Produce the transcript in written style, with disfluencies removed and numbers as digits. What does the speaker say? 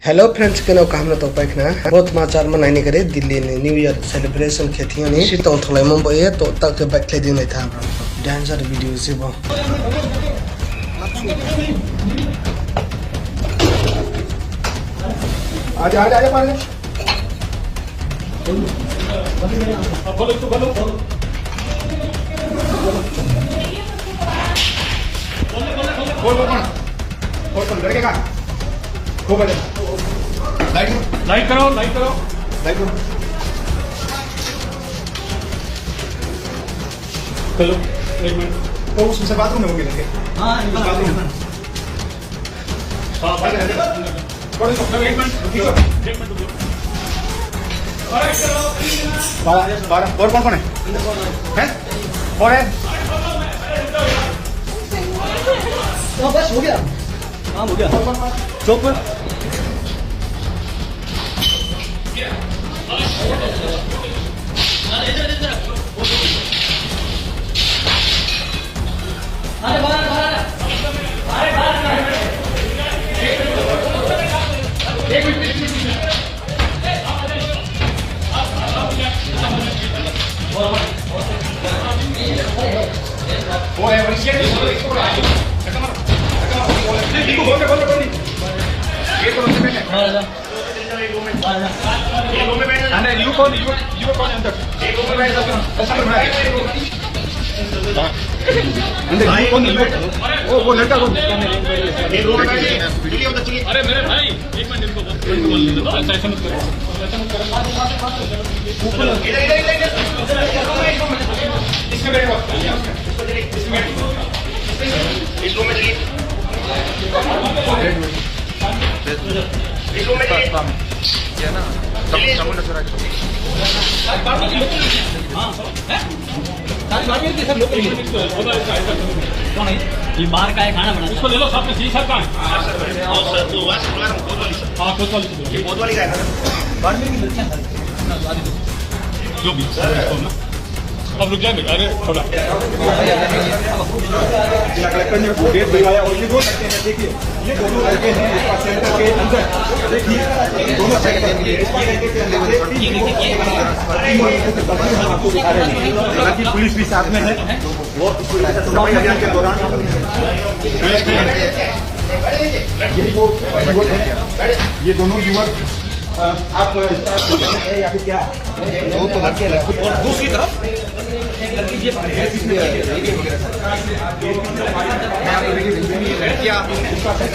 hello friends के नाम काम तो पैखना बहुत समाचार मनाने करे दिल्ली ने न्यू ईयर सेलिब्रेशन के थी ने सिटों थले मुंबई है तो तक के बैक ले दिन था डांसर वीडियो से वो आजा आजा आजा पानी बोलो तो बोलो बोल लड़के का खूब है लाइट करो लाइट करो लाइट करो चलो एक मिनट तो उसमें से बाथरूम में होंगे लड़के हाँ बाथरूम हाँ भाई एक मिनट बारह और कौन है और है बस हो गया हाँ हो गया चौक पर वो लड़का कौन अरे मेरे भाई एक मिनट इनको ऐसा मत करो ये बाहर का है खाना बना इसको ले लो साहब जी साहब का हाँ कोतवाली का जो भी अब रुक जाए अरे थोड़ा कलेक्टर ने डेट दिखाया और ये दो लड़के हैं देखिए ये दोनों लड़के हैं इसका सेंटर के अंदर देखिए दोनों सेंटर आपको दिखा रहे हैं हालांकि पुलिस भी साथ में है वो सफाई अभियान के दौरान ये दोनों युवक आप या फिर क्या और दूसरी तरफ